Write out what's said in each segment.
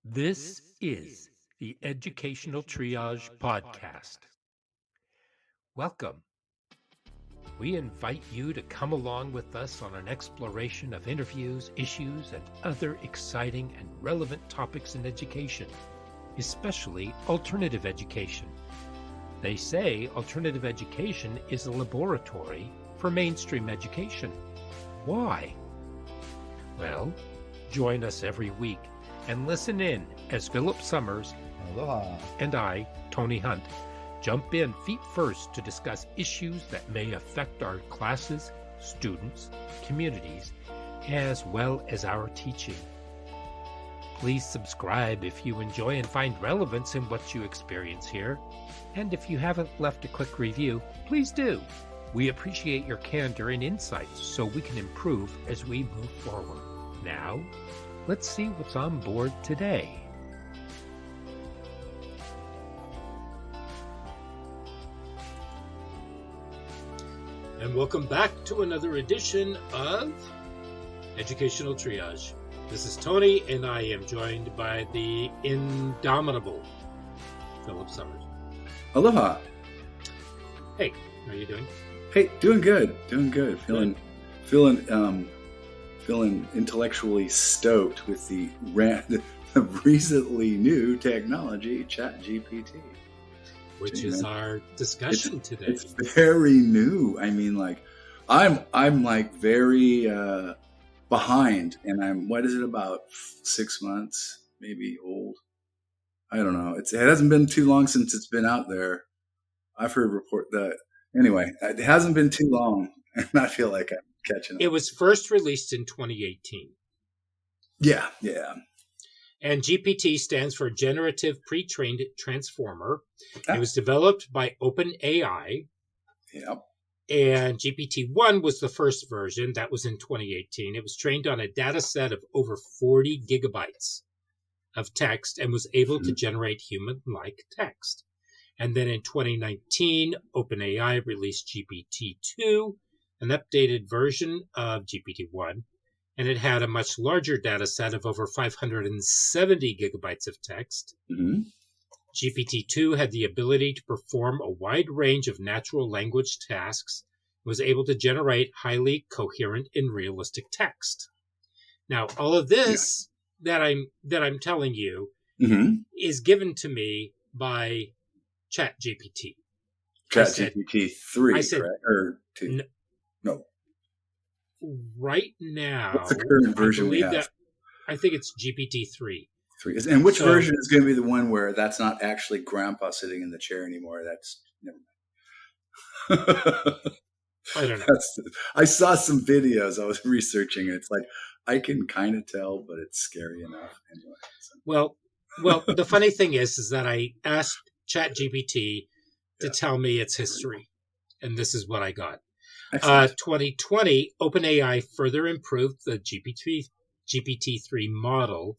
This is the Educational Triage Podcast. Welcome. We invite you to come along with us on an exploration of interviews, issues, and other exciting and relevant topics in education, especially alternative education. They say alternative education is a laboratory for mainstream education. Why? Well, join us every week and listen in as Philip Summers Aloha. and I, Tony Hunt, jump in feet first to discuss issues that may affect our classes, students, communities, as well as our teaching. Please subscribe if you enjoy and find relevance in what you experience here. And if you haven't left a quick review, please do. We appreciate your candor and insights so we can improve as we move forward. Now, let's see what's on board today. And welcome back to another edition of Educational Triage. This is Tony, and I am joined by the indomitable Philip Summers. Aloha. Hey, how are you doing? Hey, doing good. Feeling intellectually stoked with the recently new technology, ChatGPT. Which is our discussion today. It's very new. I mean, like, I'm like very behind, and what is it, about 6 months, maybe old? I don't know. It hasn't been too long since it's been out there. I've heard report that. Anyway, it hasn't been too long, and I feel like I'm catching up. It was first released in 2018. Yeah. And GPT stands for Generative Pre-trained Transformer. Ah. It was developed by OpenAI. Yep. And GPT-1 was the first version. That was in 2018. It was trained on a data set of over 40 gigabytes of text and was able to generate human-like text. And then in 2019, OpenAI released GPT-2, an updated version of GPT-1, and it had a much larger data set of over 570 gigabytes of text. Mm-hmm. GPT-2 had the ability to perform a wide range of natural language tasks, and was able to generate highly coherent and realistic text. Now, all of this that I'm telling you is given to me by ChatGPT. ChatGPT 3, I said, correct? Or 2? No. Right now, what's the current version we have? I think it's GPT-3. 3. And which version is going to be the one where that's not actually Grandpa sitting in the chair anymore? That's never mind. I don't know. I saw some videos. I was researching it. It's like, I can kind of tell, but it's scary enough anyway. So. Well, the funny thing is that I asked ChatGPT to tell me its history, and this is what I got. 2020, OpenAI further improved the GPT-3 model,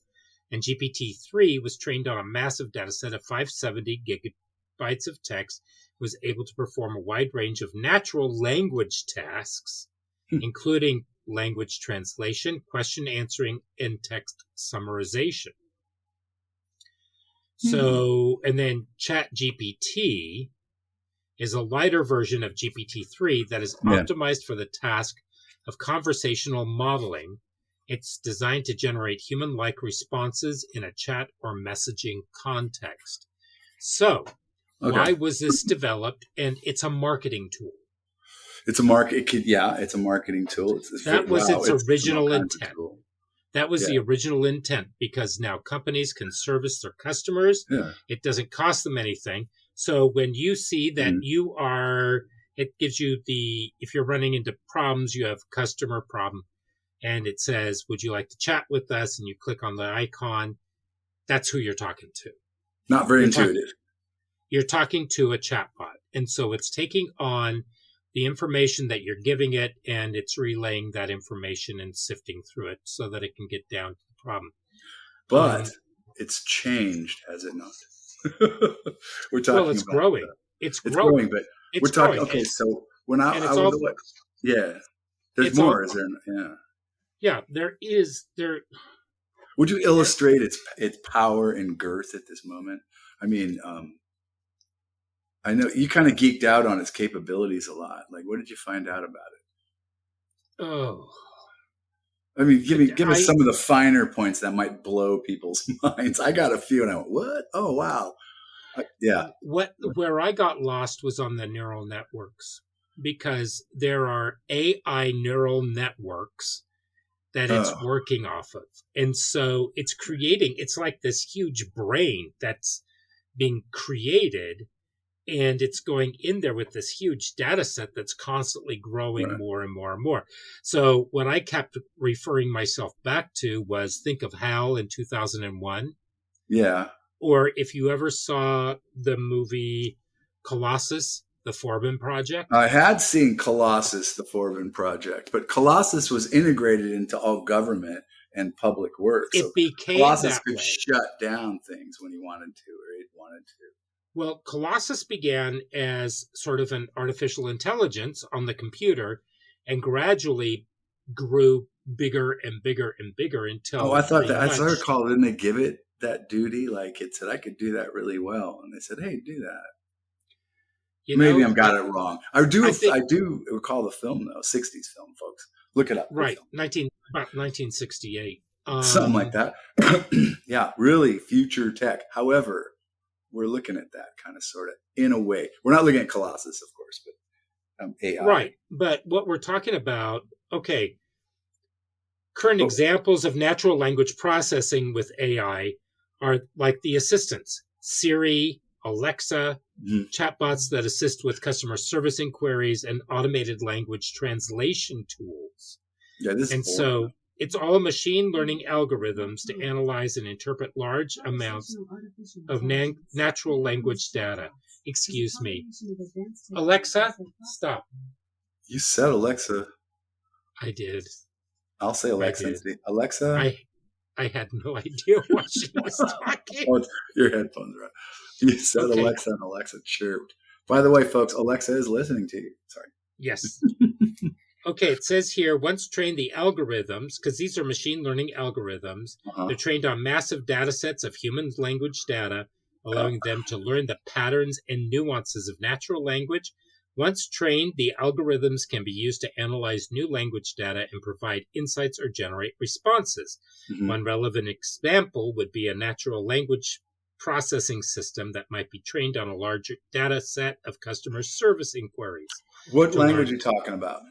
and GPT-3 was trained on a massive data set of 570 gigabytes of text, was able to perform a wide range of natural language tasks, including language translation, question answering, and text summarization. So, and then ChatGPT is a lighter version of GPT-3 that is optimized for the task of conversational modeling. It's designed to generate human-like responses in a chat or messaging context. So, why was this developed? And it's a marketing tool. It's a marketing tool. That was its original intent. That was the original intent, because now companies can service their customers. Yeah. It doesn't cost them anything. So when you see that it gives you if you're running into problems, you have customer problem, and it says, would you like to chat with us? And you click on the icon. That's who you're talking to. Not very intuitive. You're talking to a chatbot. And so it's taking on the information that you're giving it, and it's relaying that information and sifting through it so that it can get down to the problem. But it's changed, has it not? We're talking it's about growing. It's growing, but it's we're talking. growing. Okay, so when there's more, is there? Yeah. Yeah, there is. Would you illustrate its power and girth at this moment? I mean, I know you kind of geeked out on its capabilities a lot. Like, what did you find out about it? Oh, I mean, give us some of the finer points that might blow people's minds. I got a few, and I went, "What? Oh, wow!" Yeah. Where I got lost was on the neural networks, because there are AI neural networks that it's working off of, and so it's like this huge brain that's being created, and it's going in there with this huge data set that's constantly growing more and more and more. So what I kept referring myself back to was, think of HAL in 2001. Yeah. Or if you ever saw the movie Colossus, the Forbin Project. I had seen Colossus, the Forbin Project, but Colossus was integrated into all government and public works. It became Colossus that could way. shut down things when he wanted to, or it wanted to. Well, Colossus began as sort of an artificial intelligence on the computer, and gradually grew bigger and bigger and bigger until. I thought that, as I recall, didn't they give it that duty? Like, it said, I could do that really well. And they said, hey, do that. Maybe I've got it wrong. I do recall the film, though, 60s film, folks. Look it up. Right, about 1968. Something like that. Yeah, really future tech. However, we're looking at that kind of sort of in a way. We're not looking at Colossus, of course, but AI. Right. But what we're talking about, current examples of natural language processing with AI are like the assistants, Siri, Alexa, chatbots that assist with customer service inquiries, and automated language translation tools. Yeah, so it's all machine learning algorithms to analyze and interpret large amounts of natural language data. Excuse me. Alexa, stop. You said Alexa. I did. I'll say Alexa. Alexa? I had no idea what she was talking. Oh, your headphones are on. You said Alexa, and Alexa chirped. By the way, folks, Alexa is listening to you. Sorry. Yes. Okay, it says here, once trained, the algorithms, because these are machine learning algorithms, they're trained on massive data sets of human language data, allowing them to learn the patterns and nuances of natural language. Once trained, the algorithms can be used to analyze new language data and provide insights or generate responses. One relevant example would be a natural language processing system that might be trained on a larger data set of customer service inquiries. What language are you talking about?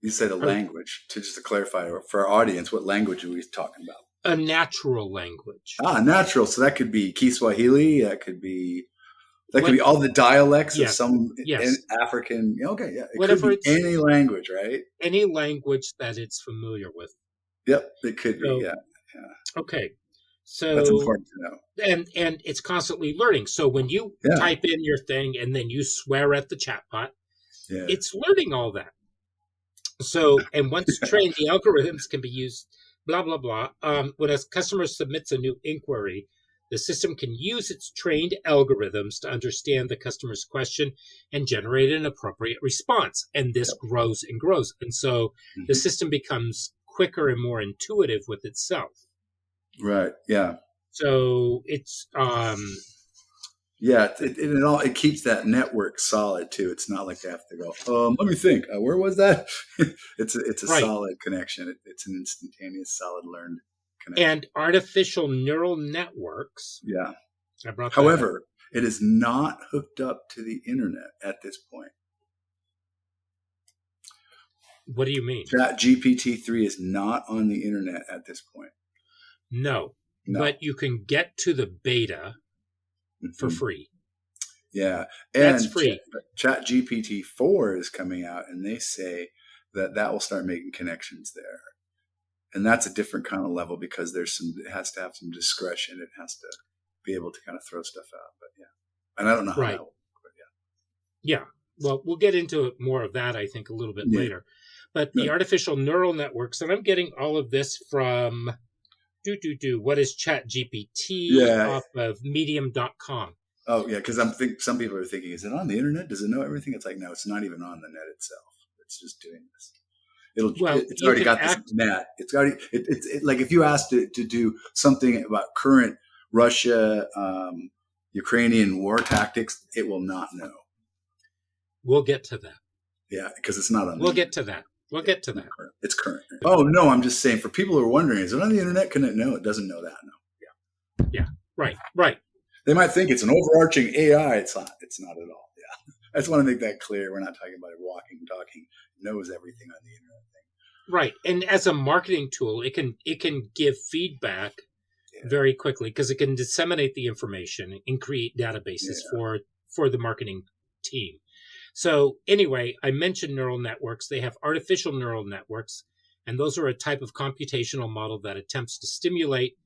You said a language. Just to clarify for our audience, what language are we talking about? A natural language. Natural. So that could be Kiswahili. That could be all the dialects of some African. Okay, yeah. It could be any language, right? Any language that it's familiar with. Yep, it could be. Yeah. Okay. So that's important to know. And it's constantly learning. So when you type in your thing and then you swear at the chatbot, it's learning all that. So, and once trained, the algorithms can be used, blah, blah, blah. When a customer submits a new inquiry, the system can use its trained algorithms to understand the customer's question and generate an appropriate response. And this grows and grows. And so the system becomes quicker and more intuitive with itself. Right. Yeah. So it's it keeps that network solid too. It's not like they have to go, let me think, where was that? It's a solid connection. It's an instantaneous, solid learned connection. And artificial neural networks. Yeah. I brought that However, it is not hooked up to the internet at this point. What do you mean? ChatGPT-3 is not on the internet at this point. No. But you can get to the beta for free. Yeah. And that's free. ChatGPT-4 is coming out, and they say that will start making connections there. And that's a different kind of level because it has to have some discretion. It has to be able to kind of throw stuff out. But and I don't know how that will work, but yeah. Well, we'll get into more of that, I think, a little bit later. But the artificial neural networks, and I'm getting all of this from what is ChatGPT off of medium.com. Oh, yeah, because some people are thinking, is it on the internet? Does it know everything? It's like, no, it's not even on the net itself. It's just doing this. It's already got this net. It's already like if you asked it to do something about current Russia, Ukrainian war tactics, it will not know. We'll get to that. Yeah, because it's not on. We'll get to that. We'll get to that. It's current. Oh no, I'm just saying for people who are wondering, is it on the internet? Can it know? It doesn't know that. No. Yeah. Right. They might think it's an overarching AI. It's not. It's not at all. Yeah. I just want to make that clear. We're not talking about it walking, talking, knows everything on the internet thing. Right. And as a marketing tool, it can give feedback very quickly because it can disseminate the information and create databases for the marketing team. So anyway, I mentioned neural networks. They have artificial neural networks, and those are a type of computational model that attempts to stimulate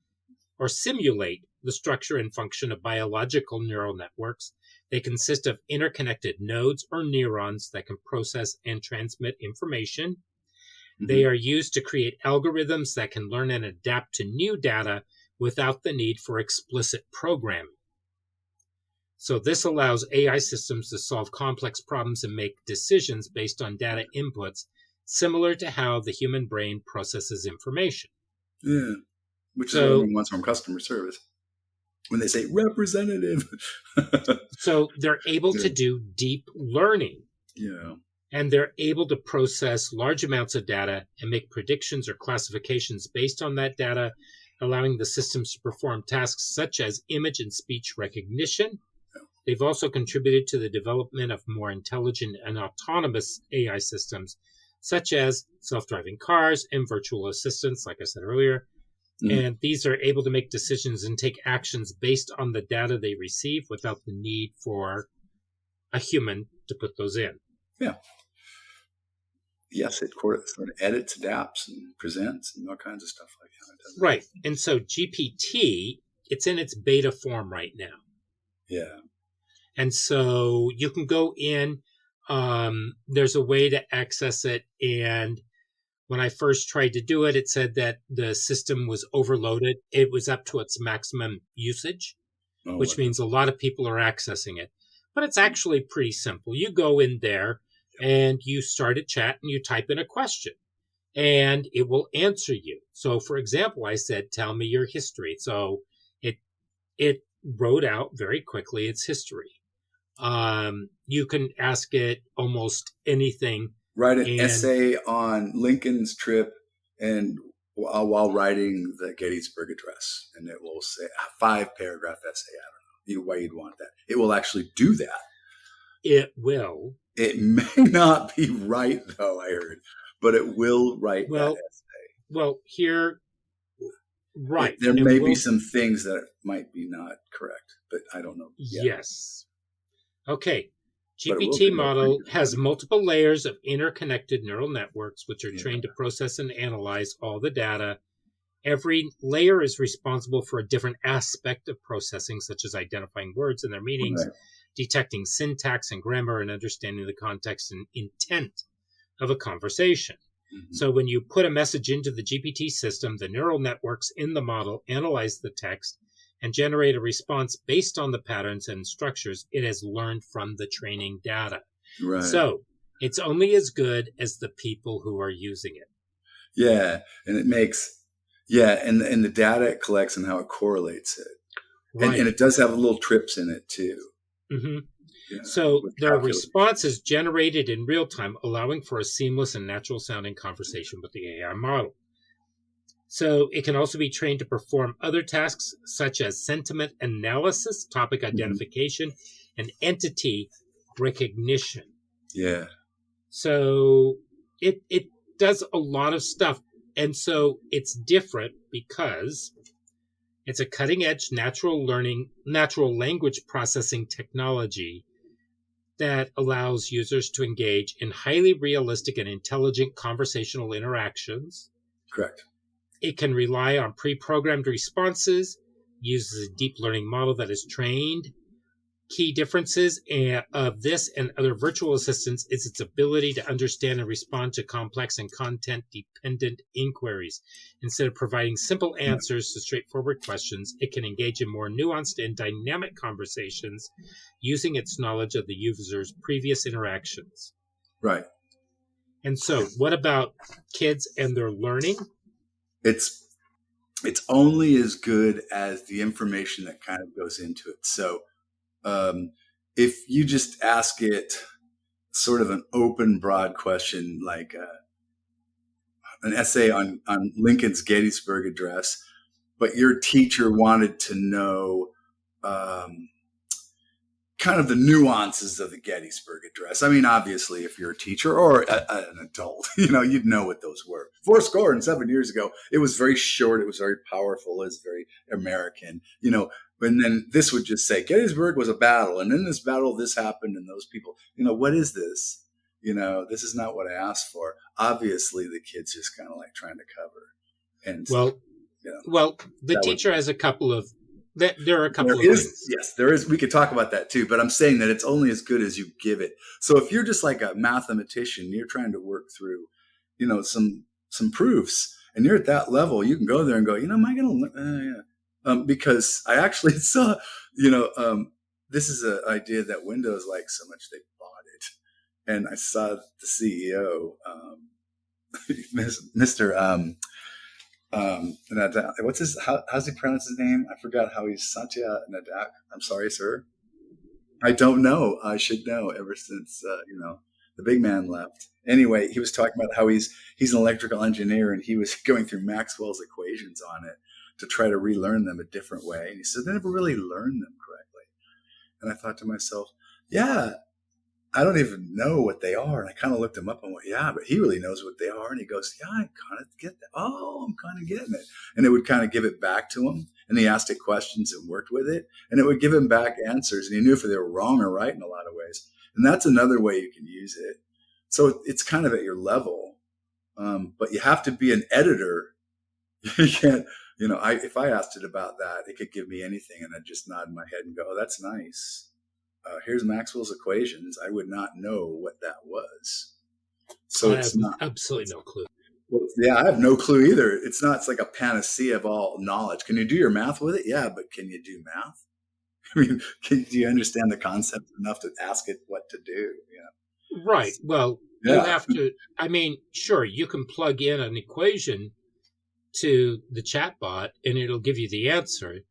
or simulate the structure and function of biological neural networks. They consist of interconnected nodes or neurons that can process and transmit information. Mm-hmm. They are used to create algorithms that can learn and adapt to new data without the need for explicit programming. So this allows AI systems to solve complex problems and make decisions based on data inputs, similar to how the human brain processes information. Yeah, which is what everyone wants from customer service. When they say representative. So they're able to do deep learning. Yeah. And they're able to process large amounts of data and make predictions or classifications based on that data, allowing the systems to perform tasks such as image and speech recognition. They've also contributed to the development of more intelligent and autonomous AI systems, such as self-driving cars and virtual assistants, like I said earlier. Mm-hmm. And these are able to make decisions and take actions based on the data they receive without the need for a human to put those in. Yeah. Yes, it sort of edits, adapts, and presents, and all kinds of stuff like that. Right. And so GPT, it's in its beta form right now. Yeah. And so you can go in, there's a way to access it. And when I first tried to do it, it said that the system was overloaded. It was up to its maximum usage, which means a lot of people are accessing it. But it's actually pretty simple. You go in there and you start a chat and you type in a question and it will answer you. So for example, I said, tell me your history. So it wrote out very quickly its history. You can ask it almost anything. Write an essay on Lincoln's trip and while writing the Gettysburg Address, and it will say a 5-paragraph essay. I don't know why you'd want that. It will actually do that. It will. It may not be right, though, I heard, but it will write that essay. Well, here, right. There may be some things that might be not correct, but I don't know. Yes. Okay. GPT model has multiple layers of interconnected neural networks, which are trained to process and analyze all the data. Every layer is responsible for a different aspect of processing, such as identifying words and their meanings, detecting syntax and grammar, and understanding the context and intent of a conversation. Mm-hmm. So when you put a message into the GPT system, the neural networks in the model analyze the text and generate a response based on the patterns and structures it has learned from the training data. Right. So it's only as good as the people who are using it. Yeah, and it makes, and the data it collects and how it correlates it. Right. And it does have little trips in it too. Mm-hmm. Yeah, so their response is generated in real time, allowing for a seamless and natural sounding conversation with the AI model. So it can also be trained to perform other tasks such as sentiment analysis, topic identification, and entity recognition. Yeah. So it does a lot of stuff. And so it's different because it's a cutting-edge natural language processing technology that allows users to engage in highly realistic and intelligent conversational interactions. Correct. It can rely on pre-programmed responses, uses a deep learning model that is trained. Key differences of this and other virtual assistants is its ability to understand and respond to complex and content-dependent inquiries. Instead of providing simple answers to straightforward questions, it can engage in more nuanced and dynamic conversations using its knowledge of the user's previous interactions. Right. And so, what about kids and their learning? It's it's only as good as the information that kind of goes into it. So um, if you just ask it sort of an open, broad question like an essay on Lincoln's Gettysburg Address, but your teacher wanted to know um, kind of the nuances of the Gettysburg Address. I mean, obviously, if you're a teacher or an adult, you'd know what those were. 7 years ago, it was very short. It was very powerful. It was very American, And then this would just say Gettysburg was a battle. And in this battle, this happened. And those people, what is this? This is not what I asked for. Obviously, the kid's just kind of like trying to cover. And the teacher has a couple of there are a couple of things. Yes, there is. We could talk about that too, but I'm saying that it's only as good as you give it. So if you're just like a mathematician, you're trying to work through, some proofs, and you're at that level, you can go there and go, am I going to? Because I actually saw, this is an idea that Windows likes so much they bought it, and I saw the CEO, Mr. What's his? How's he pronounce his name? I forgot how he's Satya Nadak. I'm sorry, sir. I don't know. I should know. Ever since the big man left. Anyway, he was talking about how he's an electrical engineer, and he was going through Maxwell's equations on it to try to relearn them a different way. And he said they never really learned them correctly. And I thought to myself, yeah, I don't even know what they are. And I kind of looked him up and went, yeah, but he really knows what they are. And he goes, yeah, I kind of get that. Oh, I'm kind of getting it. And it would kind of give it back to him. And he asked it questions and worked with it. And it would give him back answers. And he knew if they were wrong or right in a lot of ways. And that's another way you can use it. So it's kind of at your level. But you have to be an editor. You can't, if I asked it about that, it could give me anything. And I'd just nod my head and go, oh, that's nice. Here's Maxwell's equations. I would not know what that was. So it's not absolutely no clue. Well, yeah, I have no clue either. It's like a panacea of all knowledge. Can you do your math with it? Yeah, but can you do math? I mean, do you understand the concept enough to ask it what to do? Yeah. Right. Well, you have to. I mean, sure, you can plug in an equation to the chatbot and it'll give you the answer.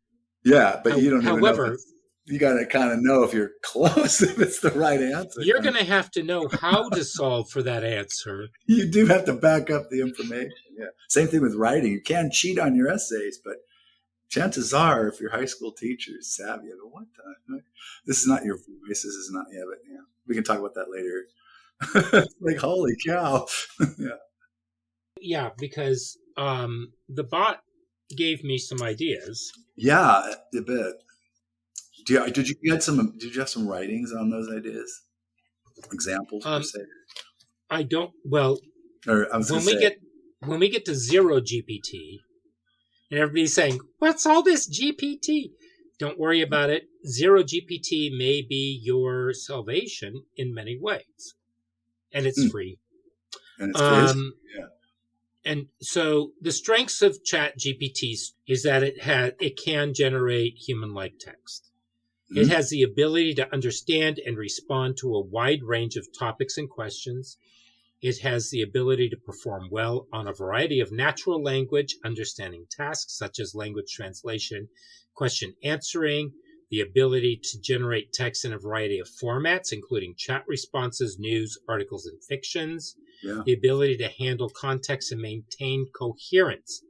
Yeah, but you don't. However, you got to kind of know if you're close, if it's the right answer. You're going to have to know how to solve for that answer. You do have to back up the information. Yeah. Same thing with writing. You can cheat on your essays, but chances are, if your high school teacher is savvy, what the? This is not your voice. This is not. Yeah, but yeah, we can talk about that later. Like, holy cow. Yeah. Yeah, because the bot gave me some ideas. Yeah, a bit. Did you have some writings on those ideas? Examples per se? I don't. Well, when we get to Zero GPT, and everybody's saying, "What's all this GPT?" Don't worry about it. Zero GPT may be your salvation in many ways, and it's free. And it's free. Yeah. And so the strengths of ChatGPT is that it can generate human-like text. Mm-hmm. It has the ability to understand and respond to a wide range of topics and questions. It has the ability to perform well on a variety of natural language understanding tasks, such as language translation, question answering, the ability to generate text in a variety of formats, including chat responses, news, articles, and fictions, the ability to handle context and maintain coherence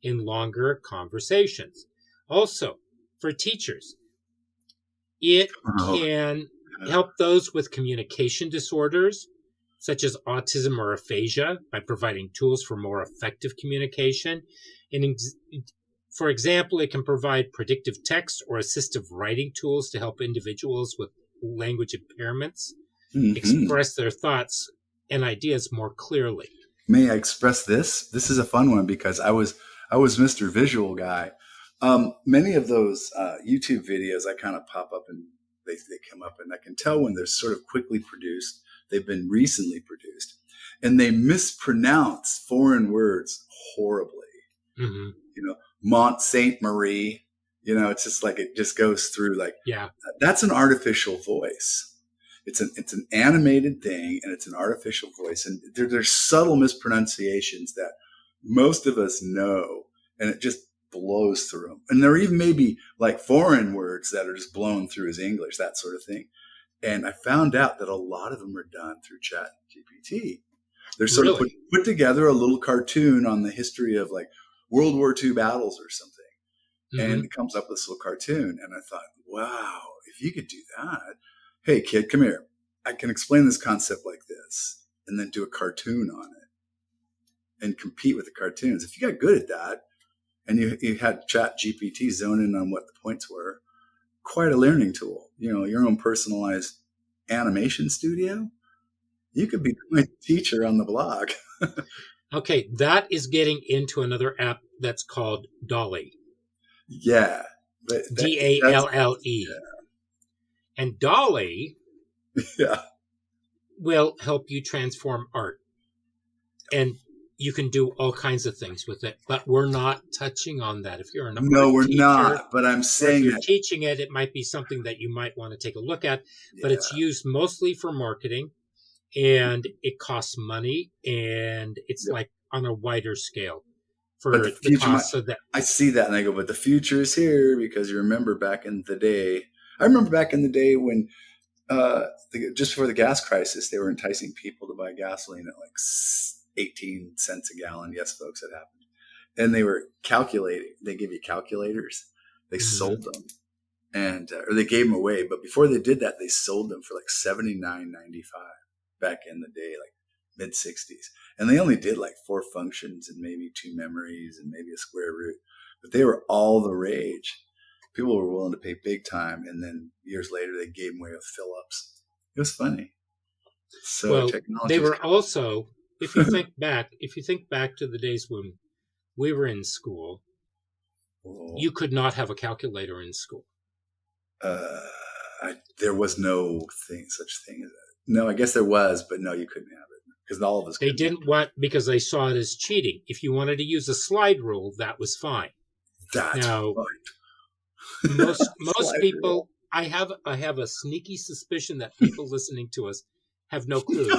in longer conversations. Also, for teachers, it can help those with communication disorders, such as autism or aphasia, by providing tools for more effective communication. For example, it can provide predictive text or assistive writing tools to help individuals with language impairments express their thoughts and ideas more clearly. May I express this? This is a fun one because I was Mr. Visual Guy. Many of those YouTube videos I kind of pop up and they come up, and I can tell when they're sort of quickly produced. They've been recently produced, and they mispronounce foreign words horribly. Mm-hmm. Mont Sainte Marie. It's just like it just goes through like, that's an artificial voice. it's an animated thing, and it's an artificial voice, and there's subtle mispronunciations that most of us know, and it just blows through them. And there even may be like foreign words that are just blown through as English, that sort of thing. And I found out that a lot of them are done through ChatGPT. They're sort of put together a little cartoon on the history of like World War II battles or something. And it comes up with this little cartoon. And I thought, wow, if you could do that, hey kid, come here. I can explain this concept like this and then do a cartoon on it and compete with the cartoons. If you got good at that and you had ChatGPT zone in on what the points were, quite a learning tool. You know, your own personalized animation studio. You could be my teacher on the blog. Okay, that is getting into another app that's called Dolly. Yeah. DALLE. Yeah. And Dolly Yeah. will help you transform art. And you can do all kinds of things with it, but we're not touching on that. If you're an art teacher, not. But I'm saying if you're teaching it, it might be something that you might want to take a look at. Yeah. But it's used mostly for marketing, and it costs money, and it's like on a wider scale for the cost of that. I see that, and I go, but the future is here, because you remember back in the day. I remember back in the day when just before the gas crisis, they were enticing people to buy gasoline at like 18 cents a gallon. Yes, folks, it happened. And they were calculating. They give you calculators. They sold them, and or they gave them away. But before they did that, they sold them for like $79.95 back in the day, like mid 60s. And they only did like 4 functions and maybe 2 memories and maybe a square root. But they were all the rage. People were willing to pay big time. And then years later, they gave them away with fill-ups. It was funny. So well, technology. They were also, if you think back to the days when we were in school, you could not have a calculator in school. There was no such thing as that. No, I guess there was, but no, you couldn't have it because all of us. They didn't want, because they saw it as cheating. If you wanted to use a slide rule, that was fine. That's now, fine. most people, I have a sneaky suspicion that people listening to us have no clue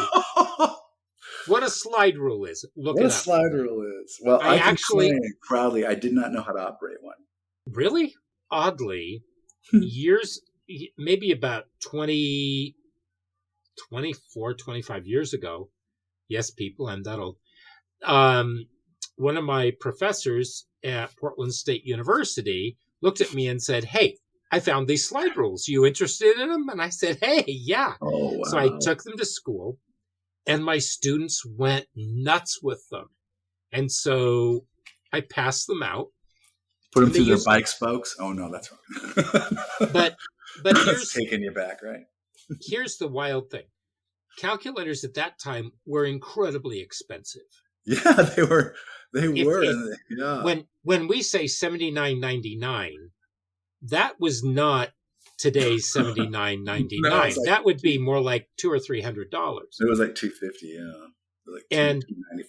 what a slide rule is. Look it up. What a slide rule is. Well, I actually claim proudly I did not know how to operate one. Really? Oddly, maybe about 25 years ago. Yes, people, I'm that old. One of my professors at Portland State University looked at me and said, "Hey, I found these slide rules. You interested in them?" And I said, "Hey, yeah." Oh, wow. So I took them to school, and my students went nuts with them. And so I passed them out. Put them through their bike spokes? Oh, no, that's wrong. But here's taking you back, right? Here's the wild thing. Calculators at that time were incredibly expensive. Yeah, they were. Yeah. When we say $79.99, that was not today's $79.99. No, like, that would be more like $200 or $300. It was like $250, yeah. Like $295.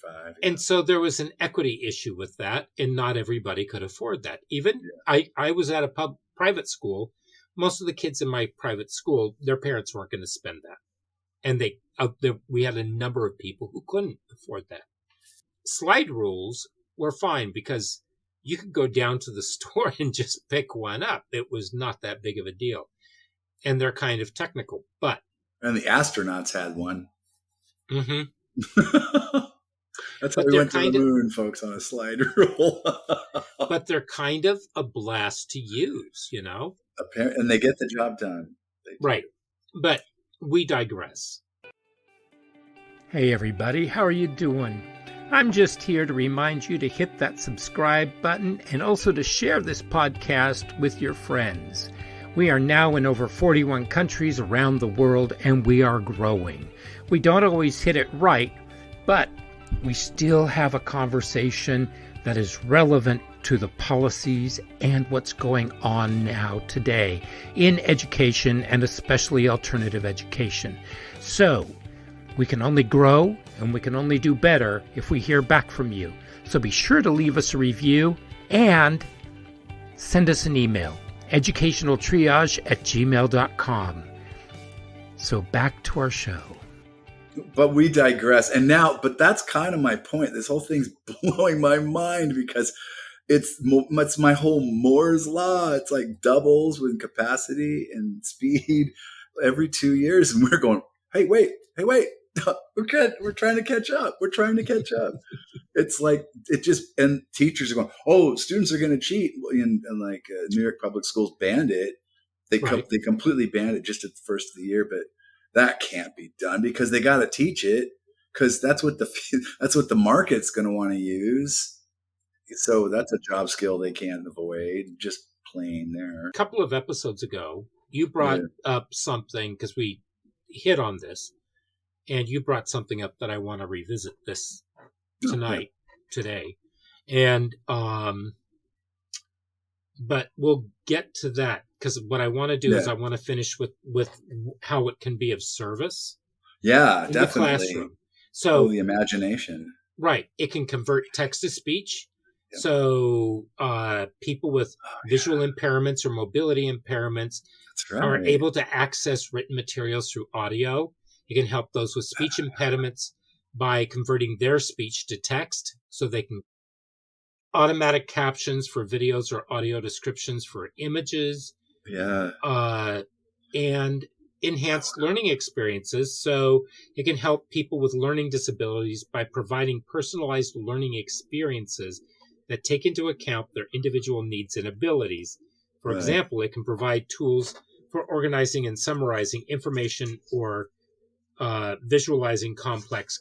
Yeah. And so there was an equity issue with that, and not everybody could afford that. Even I was at a private school. Most of the kids in my private school, their parents weren't going to spend that. And we had a number of people who couldn't afford that. Slide rules were fine because you could go down to the store and just pick one up. It was not that big of a deal. And they're kind of technical, And the astronauts had one. Mm-hmm. That's how we went to the moon, folks, on a slide rule. But they're kind of a blast to use, you know? And they get the job done. Right. But we digress. Hey, everybody. How are you doing? I'm just here to remind you to hit that subscribe button and also to share this podcast with your friends. We are now in over 41 countries around the world, and we are growing. We don't always hit it right, but we still have a conversation that is relevant to the policies and what's going on now today in education, and especially alternative education. So we can only grow and we can only do better if we hear back from you. So be sure to leave us a review and send us an email, educationaltriage@gmail.com. So back to our show. But we digress. And now, but that's kind of my point. This whole thing's blowing my mind because it's my whole Moore's law. It's like doubles with capacity and speed every 2 years. And we're going, hey, wait. We're good. We're trying to catch up. It's like, and teachers are going, oh, students are going to cheat. And like New York Public Schools banned it. They completely banned it just at the first of the year, but that can't be done because they got to teach it because that's what the market's going to want to use. So that's a job skill they can't avoid, just plain there. A couple of episodes ago, you brought up something because we hit on this, and you brought something up that I want to revisit this today. And, but we'll get to that because what I want to do is I want to finish with how it can be of service. Yeah, in definitely. The classroom. So the imagination. Right. It can convert text to speech. Yep. So people with visual impairments or mobility impairments are able to access written materials through audio. It can help those with speech impediments by converting their speech to text so they can automatic captions for videos or audio descriptions for images. And enhanced learning experiences. So it can help people with learning disabilities by providing personalized learning experiences that take into account their individual needs and abilities. For example, it can provide tools for organizing and summarizing information or visualizing complex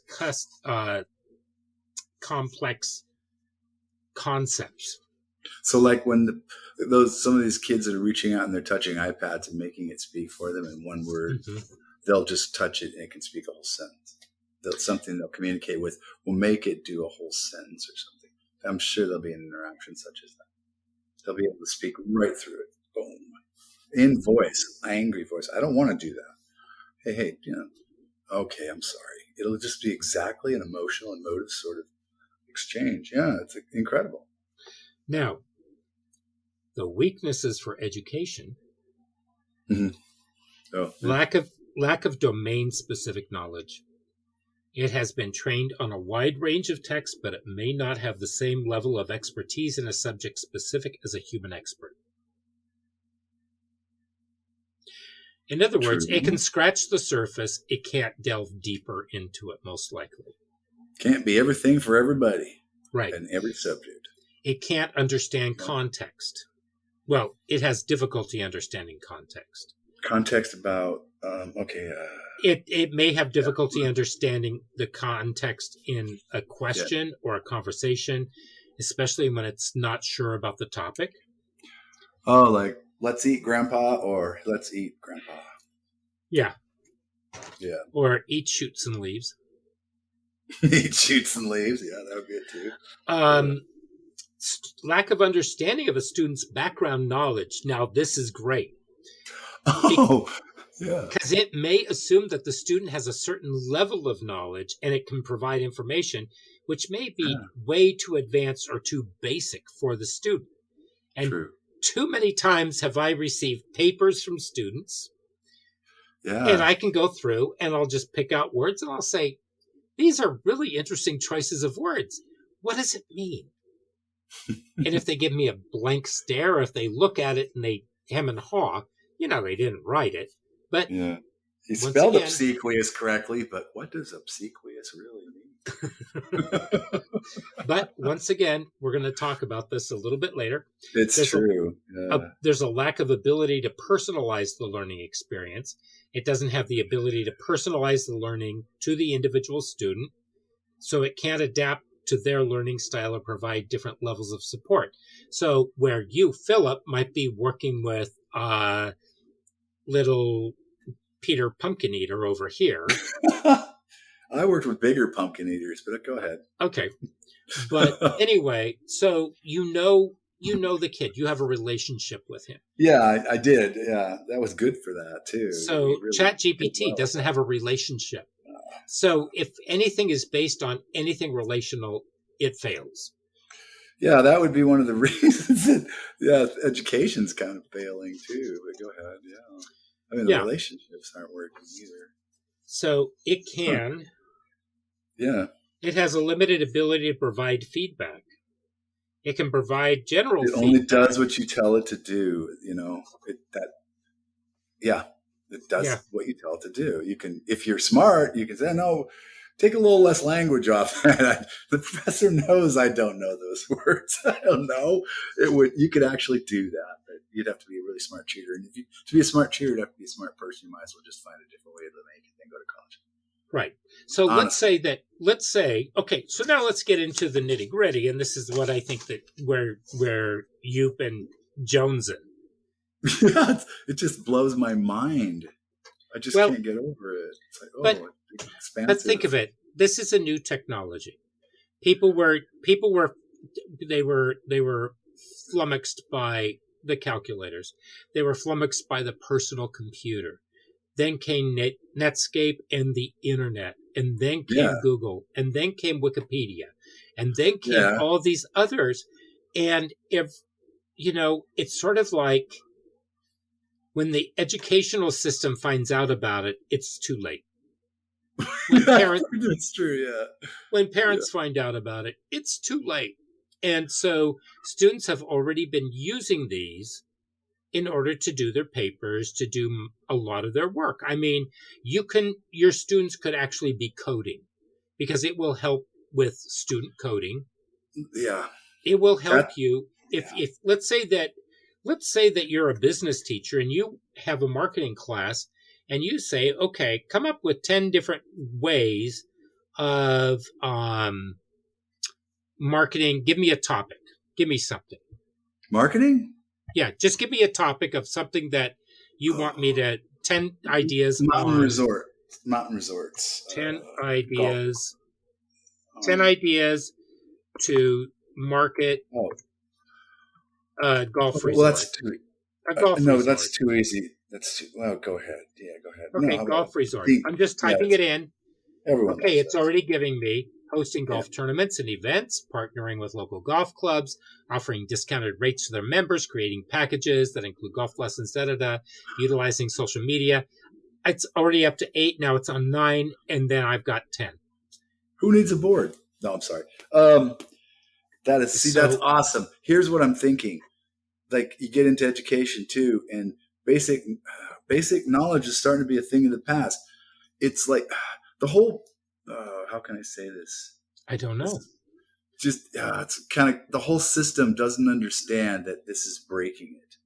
concepts. So like when some of these kids that are reaching out and they're touching iPads and making it speak for them in one word, they'll just touch it and it can speak a whole sentence. Something they'll communicate with will make it do a whole sentence or something. I'm sure there'll be an interaction such as that. They'll be able to speak right through it. Boom. In voice, angry voice. I don't want to do that. Hey, okay, I'm sorry. It'll just be exactly an emotional and motive sort of exchange. Yeah, it's incredible. Now, the weaknesses for education, lack of domain-specific knowledge. It has been trained on a wide range of texts, but it may not have the same level of expertise in a subject specific as a human expert. In other words, it can scratch the surface. It can't delve deeper into it, most likely. Can't be everything for everybody. Right. In every subject. It can't understand context. Well, it has difficulty understanding context. Context about, It may have difficulty understanding the context in a question or a conversation, especially when it's not sure about the topic. Oh, like, let's eat grandpa or let's eat grandpa. Yeah. Yeah. Or eat shoots and leaves. Eat shoots and leaves. Yeah, that would be it too. Lack of understanding of a student's background knowledge. Now, this is great. Yeah. Because it may assume that the student has a certain level of knowledge and it can provide information which may be way too advanced or too basic for the student. And too many times have I received papers from students. Yeah. And I can go through and I'll just pick out words and I'll say, these are really interesting choices of words. What does it mean? And if they give me a blank stare, or if they look at it and they hem and haw, they didn't write it. But yeah, he spelled obsequious correctly, but what does obsequious really mean? But once again, we're going to talk about this a little bit later. It's true. There's a lack of ability to personalize the learning experience. It doesn't have the ability to personalize the learning to the individual student, so it can't adapt to their learning style or provide different levels of support. So where you, Philip, might be working with little Peter Pumpkin Eater over here. I worked with bigger pumpkin eaters, but go ahead. Okay. But anyway, so you know the kid. You have a relationship with him. Yeah, I did. Yeah, that was good for that too. So really ChatGPT doesn't have a relationship. So if anything is based on anything relational, it fails. Yeah, that would be one of the reasons that education's kind of failing too. But go ahead. Yeah. I mean, the Yeah. relationships aren't working either. So it Huh. can. Yeah. It has a limited ability to provide feedback. It can provide general It only feedback. does what you tell it to do. Yeah, it Yeah. does what you tell it to do. You can, if you're smart, you can say, no, take a little less language off that. The professor knows I don't know those words. I don't know. You could actually do that, but you'd have to be a really smart cheater. And to be a smart cheater, you'd have to be a smart person. You might as well just find a different way to make it than go to college. Right. So Honestly. okay, so now let's get into the nitty gritty. And this is what I think that where you've been jonesing. Yeah, it just blows my mind. I just Well, can't get over it. It's like, but expansive. think of it. This is a new technology. People were they were flummoxed by the calculators. They were flummoxed by the personal computer. Then came Netscape and the internet, and then Yeah, came Google, and then came Wikipedia, and then came yeah. all these others. And if it's sort of like when the educational system finds out about it, it's too late. When parents That's true. Yeah, when yeah. parents find out about it, it's too late. And so students have already been using these in order to do their papers, to do a lot of their work. I mean, your students could actually be coding because it will help with student coding. Yeah. It will help That. you Yeah. if let's say that you're a business teacher and you have a marketing class and you say, okay, come up with 10 different ways of marketing. Give me a topic. Give me something. Marketing. Yeah, just give me a topic of something that you want me to 10 ideas Mountain on resort. Mountain resorts. 10 Golf. ideas 10 ideas to market Oh, a golf well, that's resort. too. A golf No, resort. that's too easy. That's too. Well, go ahead. Yeah, go ahead. No, Okay, how about golf resort. the? I'm just Yeah, typing it in. everyone Okay, loves it's those. already giving me hosting Yeah. golf tournaments and events, partnering with local golf clubs, offering discounted rates to their members, creating packages that include golf lessons, utilizing social media. It's already up to 8. Now it's on 9, and then I've got 10. Who needs a board? No, I'm sorry. That's So awesome. Here's what I'm thinking. Like you get into education too, and basic knowledge is starting to be a thing of the past. It's like the whole. How can I say this? I don't This know. is just it's kind of the whole system doesn't understand that this is breaking it.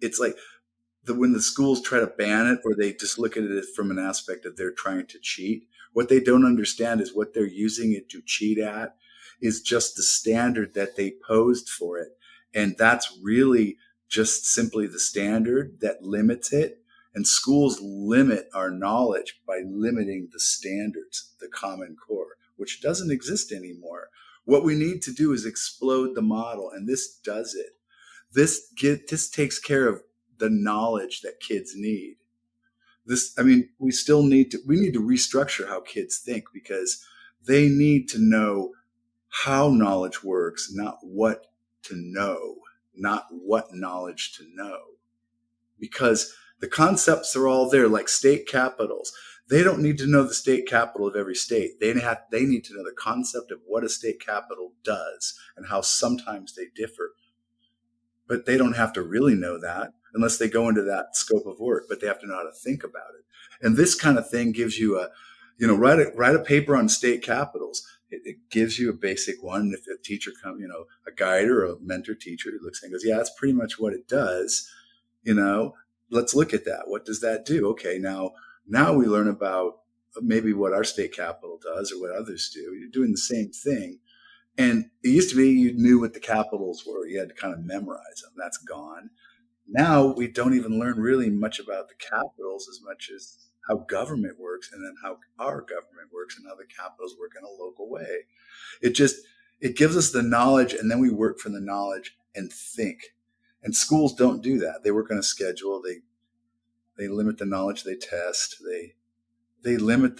It's like when the schools try to ban it, or they just look at it from an aspect of they're trying to cheat. What they don't understand is what they're using it to cheat at is just the standard that they posed for it. And that's really just simply the standard that limits it. And schools limit our knowledge by limiting the standards, the Common Core, which doesn't exist anymore. What we need to do is explode the model, and this does it. This takes care of the knowledge that kids need. We need to restructure how kids think, because they need to know how knowledge works, not what to know, not what knowledge to know. Because the concepts are all there, like state capitals. They don't need to know the state capital of every state. They need to know the concept of what a state capital does and how sometimes they differ. But they don't have to really know that unless they go into that scope of work, but they have to know how to think about it. And this kind of thing gives you write a paper on state capitals. It gives you a basic one. If a teacher comes, a guide or a mentor teacher who looks and goes, yeah, that's pretty much what it does. Let's look at that. What does that do? Okay. Now we learn about maybe what our state capital does or what others do. You're doing the same thing. And it used to be you knew what the capitals were. You had to kind of memorize them. That's gone. Now we don't even learn really much about the capitals as much as how government works, and then how our government works and how the capitals work in a local way. It gives us the knowledge, and then we work from the knowledge and think. And schools don't do that. They work on a schedule. They limit the knowledge they test. They limit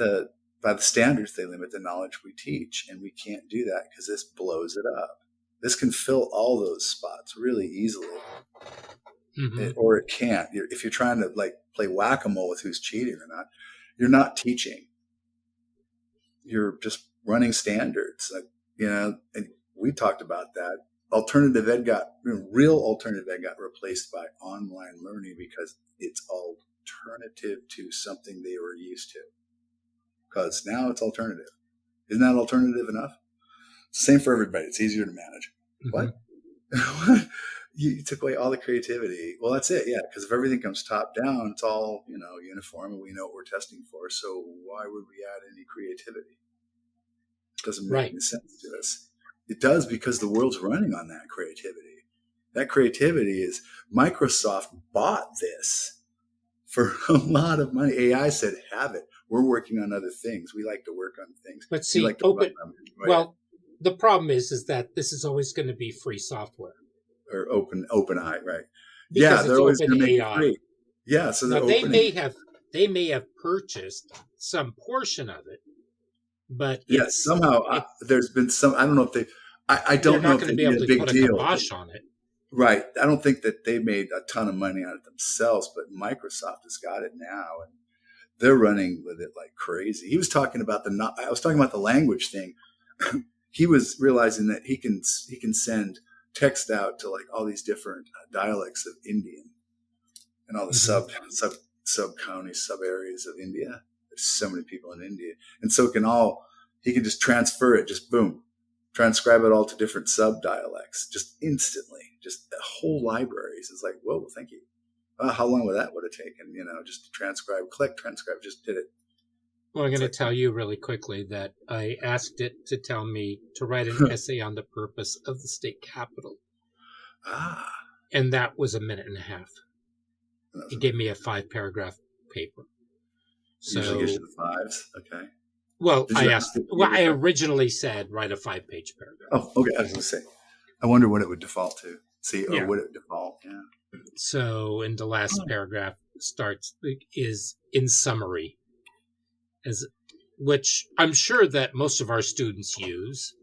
by the standards, they limit the knowledge we teach, and we can't do that because this blows it up. This can fill all those spots really easily. Hmm. or it can't. If you're trying to like play whack-a-mole with who's cheating or not, you're not teaching. You're just running standards. Like, and we talked about that. Alternative ed real alternative ed got replaced by online learning because it's alternative to something they were used to. Because now it's alternative. Isn't that alternative enough? Same for everybody. It's easier to manage. Hmm. What? You took away all the creativity. Well, that's it. Yeah. Because if everything comes top down, it's all, uniform and we know what we're testing for. So why would we add any creativity? It doesn't make any sense to us. It does because the world's running on that creativity. That creativity is Microsoft bought this for a lot of money. AI said, have it. We're working on other things. We like to work on things. But We see, like to run them. well, the problem is that this is always going to be free software. Or open eye, right? Because They're always open going to make AI. it free. Yeah, so they're Now, opening. they may have purchased some portion of it, but somehow there's been some. I don't know if they. I don't know if they made a big deal. Kibosh on it. Right. I don't think that they made a ton of money on it themselves, but Microsoft has got it now, and they're running with it like crazy. He was talking about I was talking about the language thing. He was realizing that he can send text out to like all these different dialects of Indian and all the sub counties, sub areas of India. There's so many people in India, and so he can just transfer it, just boom, transcribe it all to different sub dialects, just instantly, just the whole libraries. It's like, whoa, thank you. How long would that have taken? Just to transcribe, transcribe, just did it. Well, I'm going to tell you really quickly that I asked it to tell me to write an essay on the purpose of the state capitol. And that was a minute and a half. It gave me a 5-paragraph paper. So, usually gives you the 5s. Okay. Well, I originally said write a 5-page paragraph. Oh, okay. I was going to say, I wonder what it would default to. Or would it default? Yeah. So, in the last paragraph is in summary, which I'm sure that most of our students use.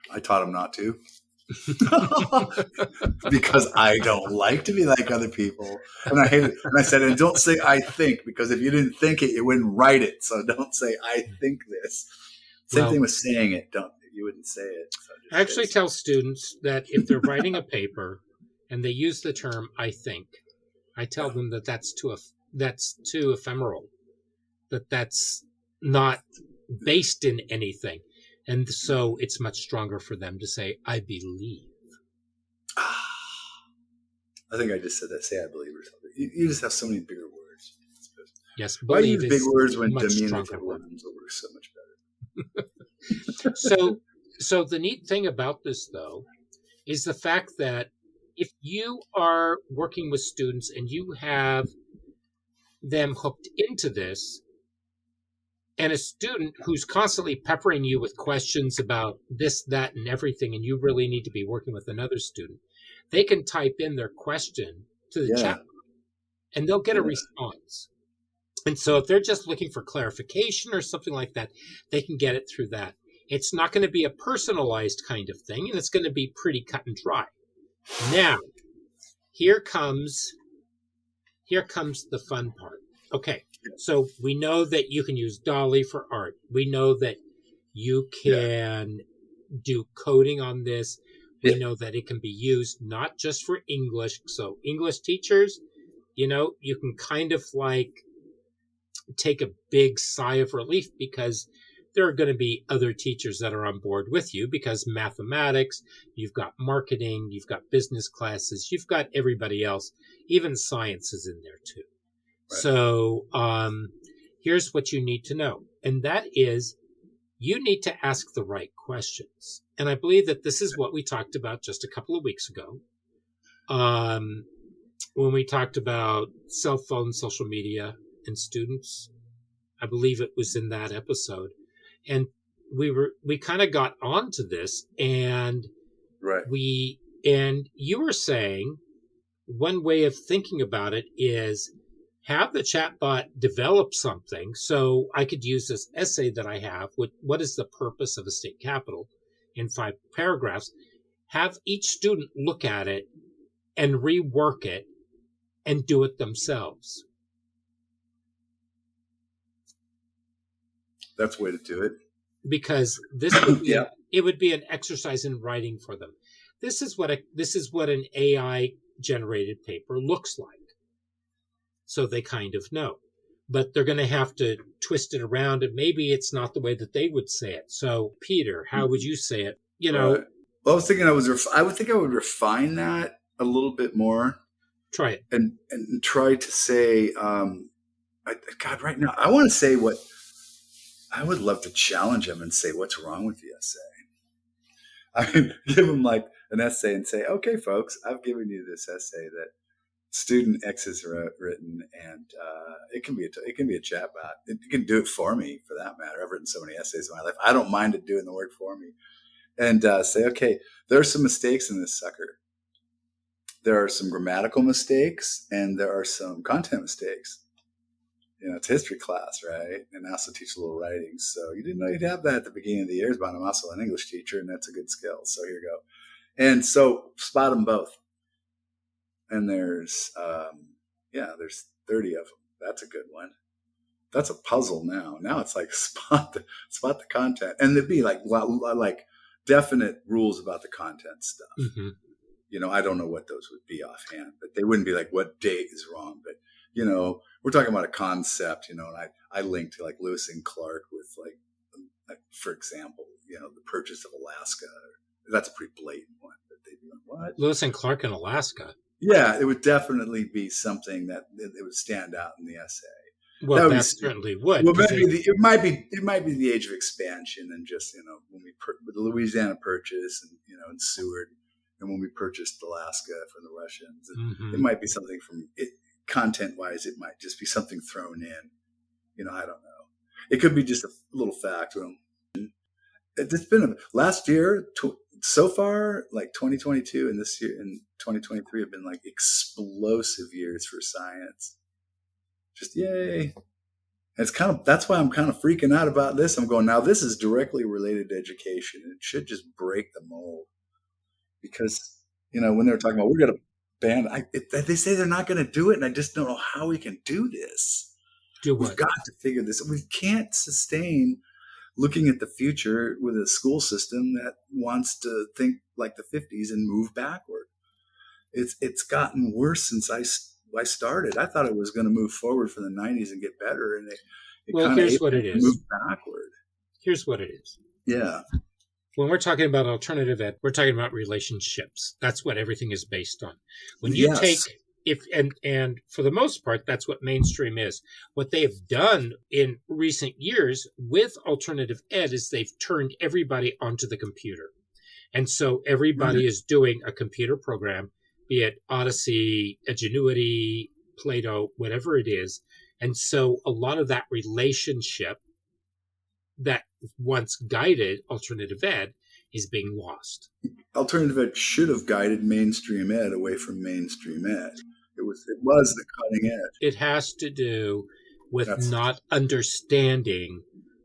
I taught them not to. Because I don't like to be like other people, and I hate it. And I said, and don't say I think, because if you didn't think it, you wouldn't write it. So don't say I think this. Same thing with saying it. You wouldn't say it. So I actually tell students that if they're writing a paper and they use the term I think, I tell them that that's too ephemeral, that's not based in anything. And so it's much stronger for them to say, I believe. I think I just said that. Say I believe or something. You just have so many bigger words. Yes, why use big words when diminutive words will work so much better? So the neat thing about this, though, is the fact that if you are working with students and you have them hooked into this, and a student who's constantly peppering you with questions about this, that, and everything, and you really need to be working with another student, they can type in their question to the chat and they'll get a response. And so if they're just looking for clarification or something like that, they can get it through that. It's not going to be a personalized kind of thing, and it's going to be pretty cut and dry. Now, here comes the fun part. Okay. So we know that you can use Dolly for art. We know that you can do coding on this. We know that it can be used not just for English. So English teachers, you can kind of like take a big sigh of relief because there are going to be other teachers that are on board with you, because mathematics, you've got marketing, you've got business classes, you've got everybody else. Even science is in there too. So here's what you need to know, and that is you need to ask the right questions. And I believe that this is what we talked about just a couple of weeks ago when we talked about cell phone, social media, and students. I believe it was in that episode. And we kind of got onto this, and you were saying one way of thinking about it is have the chatbot develop something. So I could use this essay that I have with what is the purpose of a state capitol in 5 paragraphs, have each student look at it and rework it and do it themselves. That's the way to do it. Because this would be Yeah. it would be an exercise in writing for them. This is what an AI generated paper looks like. So they kind of know. But they're going to have to twist it around, and maybe it's not the way that they would say it. So, Peter, how would you say it? Right. Well, I was thinking I would think I would refine that a little bit more. Try it. And try to say, God, right now, I want to say what I would love to challenge him and say, what's wrong with the essay? I mean, give him like an essay and say, okay, folks, I've given you this essay that student X has written, and it can be a chatbot. It can do it for me, for that matter. I've written so many essays in my life. I don't mind it doing the work for me. And say, okay, there are some mistakes in this sucker. There are some grammatical mistakes, and there are some content mistakes. It's history class, right? And I also teach a little writing. So you didn't know you'd have that at the beginning of the year, but I'm also an English teacher, and that's a good skill. So here you go. And so spot them both. And there's 30 of them. That's a good one. That's a puzzle now. Now it's like spot the content, and there'd be like definite rules about the content stuff. Mm-hmm. I don't know what those would be offhand, but they wouldn't be like what date is wrong. But we're talking about a concept. And I linked to like Lewis and Clark with like for example, the purchase of Alaska. That's a pretty blatant one. But they'd be like, what? Lewis and Clark in Alaska. Yeah, it would definitely be something that it would stand out in the essay. Well, that certainly would. Well, it might be the age of expansion, and just when we with the Louisiana Purchase, and and Seward, and when we purchased Alaska from the Russians, mm-hmm. It might be something from it content wise. It might just be something thrown in. I don't know. It could be just a little fact. It's been last year. So far, like 2022 and this year and 2023 have been like explosive years for science. Just yay. That's why I'm kind of freaking out about this. I'm going, now this is directly related to education. It should just break the mold. Because, when they're talking about, we're going to ban, they say they're not going to do it. And I just don't know how we can do this. We've got to figure this. We can't sustain looking at the future with a school system that wants to think like the 50s and move backward. It's gotten worse since I started. I thought it was going to move forward from the 90s and get better, and here's what it is. Move backward. Here's what it is. Yeah. When we're talking about alternative ed, we're talking about relationships. That's what everything is based on. When you take and for the most part, that's what mainstream is. What they have done in recent years with alternative ed is they've turned everybody onto the computer. And so everybody is doing a computer program, be it Odyssey, Ingenuity, Plato, whatever it is. And so a lot of that relationship that once guided alternative ed is being lost. Alternative ed should have guided mainstream ed away from mainstream ed. It was the cutting edge. It has to do with not understanding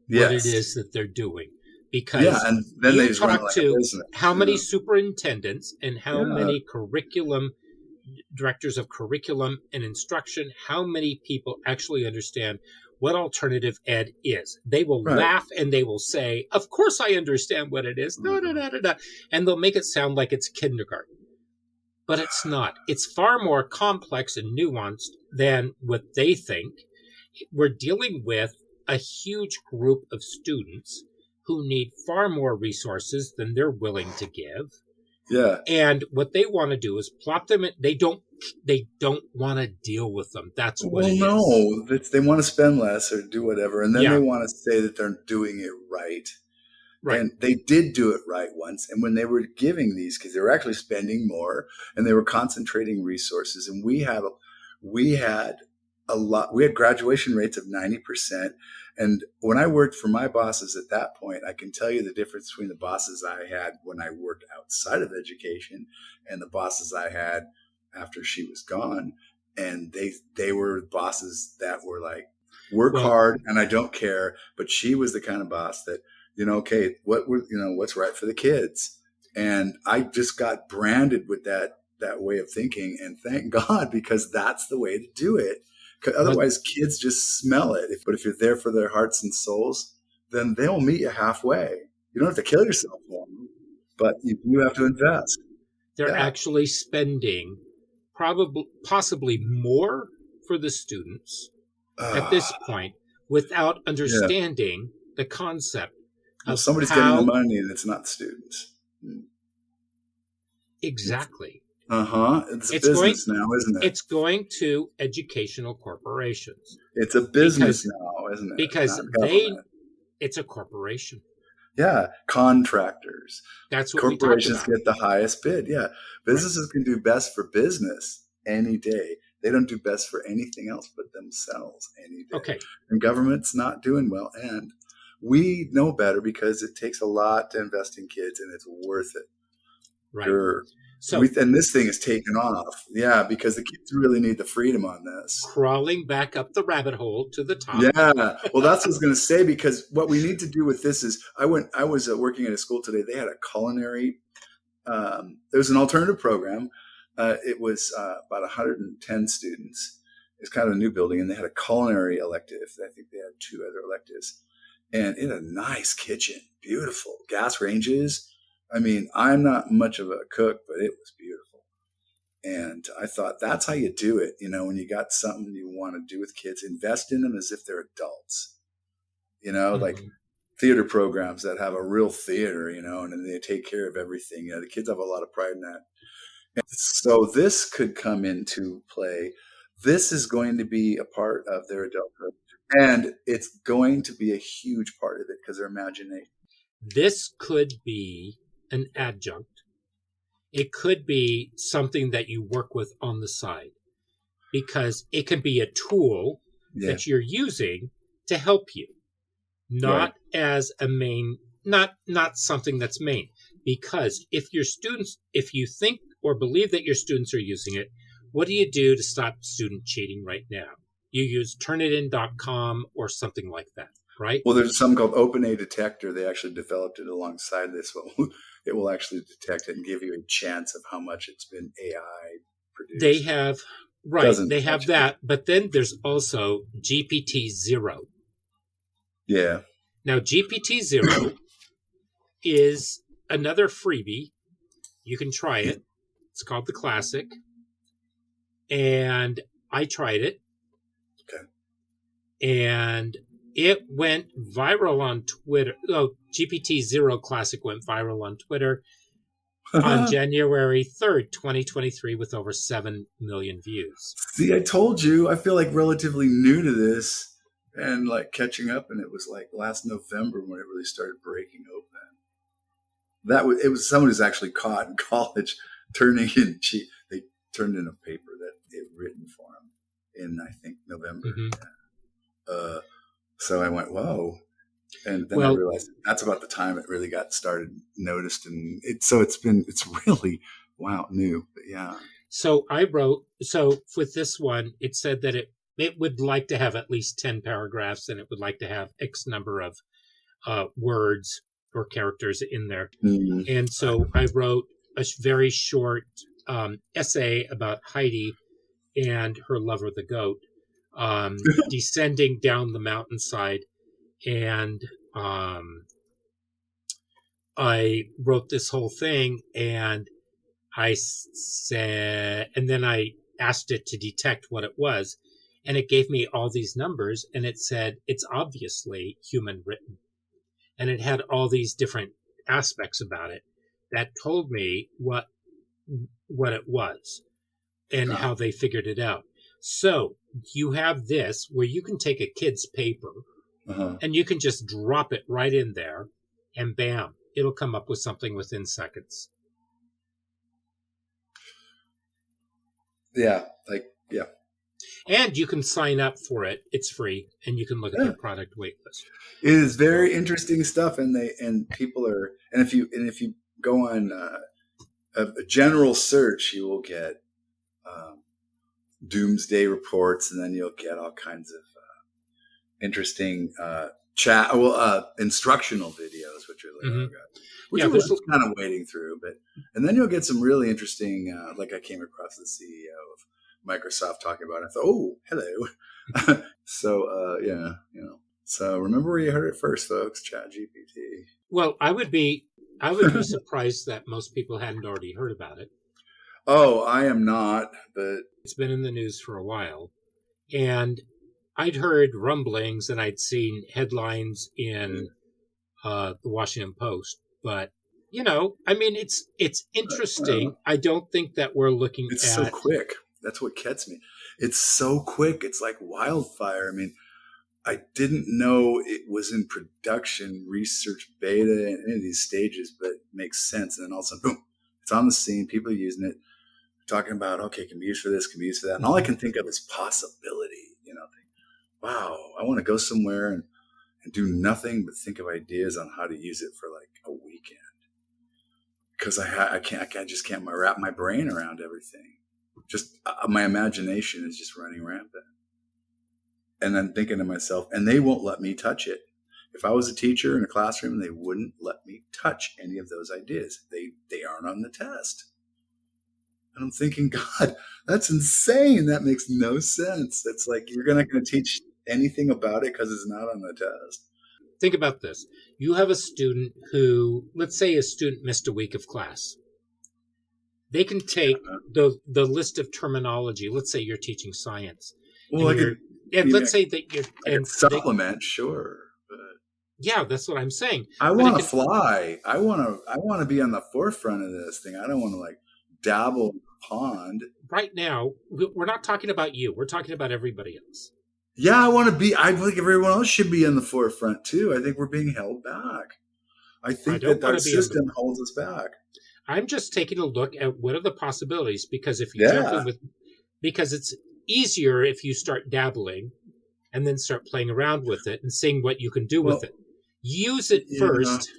what it is that they're doing. Because and then you talk to how many superintendents and how many directors of curriculum and instruction, how many people actually understand what alternative ed is. They will laugh and they will say, of course I understand what it is. And they'll make it sound like it's kindergarten. But it's not. It's far more complex and nuanced than what they think. We're dealing with a huge group of students who need far more resources than they're willing to give. Yeah. And what they want to do is plop them in. They don't want to deal with them. That's what it is. No, they want to spend less or do whatever. And then they want to say that they're doing it right. Right. And they did do it right once. And when they were giving these kids, they were actually spending more and they were concentrating resources. And we had a lot. We had graduation rates of 90%. And when I worked for my bosses at that point, I can tell you the difference between the bosses I had when I worked outside of education and the bosses I had after she was gone. And they were bosses that were like, work hard and I don't care. But she was the kind of boss that, what's right for the kids. And I just got branded with that that way of thinking, and thank God, because that's the way to do it. 'Cause But otherwise, kids just smell it. But if you're there for their hearts and souls, then they'll meet you halfway. You don't have to kill yourself for them, but you have to invest. they're Yeah. actually spending possibly more for the students at this point without Yeah. understanding the concept Well, of somebody's getting the how money, and it's not the students. exactly It's a it's going business now, isn't it? it's going to educational corporations It's a business because now, isn't it? because Not they government. it's a corporation. Yeah, contractors. That's what we talked Corporations about. get the highest bid. Yeah, Right. businesses can do best for business any day. They don't do best for anything else but themselves any day. Okay. And government's not doing well. And we know better because it takes a lot to invest in kids, and it's worth it. Right. Sure. So And this thing is taken off. Yeah, because the kids really need the freedom on this. crawling back up the rabbit hole to the top. Yeah. Well, that's what I was going to say, because what we need to do with this is I was working at a school today. They had a culinary, there was an alternative program. It was about 110 students. It's kind of a new building, and they had a culinary elective. I think they had 2 other electives, and it had a nice kitchen, beautiful gas ranges. I mean, I'm not much of a cook, but it was beautiful. And I thought that's how you do it. When you got something you want to do with kids, invest in them as if they're adults, like theater programs that have a real theater, and they take care of everything. The kids have a lot of pride in that. And so this could come into play. This is going to be a part of their adulthood, and it's going to be a huge part of it because their imagination. This could be an adjunct. It could be something that you work with on the side, because it can be a tool that you're using to help you, not as a main, not something that's main. Because if you think or believe that your students are using it, what do you do to stop student cheating right now? You use turnitin.com or something like that, right? Well, there's something called OpenA Detector. They actually developed it alongside this one. It will actually detect it and give you a chance of how much it's been AI produced. They have that, but then there's also GPTZero. Yeah. Now, GPTZero is another freebie. You can try it. It's called the Classic. And I tried it. Okay. And it went viral on Twitter. Oh, GPTZero Classic went viral on Twitter on January 3rd, 2023, with over 7 million views. See, I told you, I feel like relatively new to this and like catching up. And it was like last November when it really started breaking open. It was someone who's actually caught in college turning in they turned in a paper that they'd written for him in, I think, November. Yeah. So I went, whoa. And then I realized that's about the time it really got started, noticed. And it's really, new. But yeah. So with this one, it said that it would like to have at least 10 paragraphs, and it would like to have X number of words or characters in there. Mm-hmm. And so I wrote a very short essay about Heidi and her lover, the goat, descending down the mountainside. And I wrote this whole thing, and I said, and then I asked it to detect what it was, and it gave me all these numbers, and it said it's obviously human written, and it had all these different aspects about it that told me what it was and how they figured it out. So you have this where you can take a kid's paper and you can just drop it right in there, and bam, it'll come up with something within seconds. Yeah. And you can sign up for it. It's free, and you can look at their product wait list. It is very interesting stuff, and people are, and if you go on a general search, you will get doomsday reports, and then you'll get all kinds of interesting instructional videos, which are like, Mm-hmm. oh god, which Yeah, I there's was kind of wading through, and then you'll get some really interesting, like I came across the CEO of Microsoft talking about it. I thought, oh, hello. So, yeah, So remember where you heard it first, folks. ChatGPT. well, I would be surprised that most people hadn't already heard about it. Oh, I am not, but It's been in the news for a while, and I'd heard rumblings and I'd seen headlines in the Washington Post. But I mean, it's uh, interesting. I don't think that we're looking it's so at. quick. That's what gets me. It's so quick. It's like wildfire. I mean, I didn't know it was in production, research, beta, and any of these stages, but it makes sense. And then all of a sudden, boom, it's on the scene. People are using it, talking about, okay, can be used for this, can be used for that. And all I Mhm. can think of is possibility. Wow, I want to go somewhere and do nothing but think of ideas on how to use it for like a weekend. Because I just can't wrap my brain around everything. Just my imagination is just running rampant. And then thinking to myself, and they won't let me touch it. If I was a teacher in a classroom, they wouldn't let me touch any of those ideas. They aren't on the test. And I'm thinking, God, that's insane. That makes no sense. That's like you're not going to teach anything about it because it's not on the test. Think about this. You have a student who, let's say, a student missed a week of class. They can take the list of terminology. Let's say you're teaching science, Well, and let's say that you're I could and they supplement, sure, but yeah, that's what I'm saying. I But it want to can fly. I want to be on the forefront of this thing. I don't want to like dabble in the pond. right now we're not talking about you. We're talking about everybody else. Yeah, I want to be. I think everyone else should be in the forefront too. I think we're being held back. I I think don't that want our to be on the. system holds us back. I'm just taking a look at what are the possibilities because if you jump in Yeah, with because it's easier if you start dabbling and then start playing around with it and seeing what you can do with well, it. Use it yeah. first,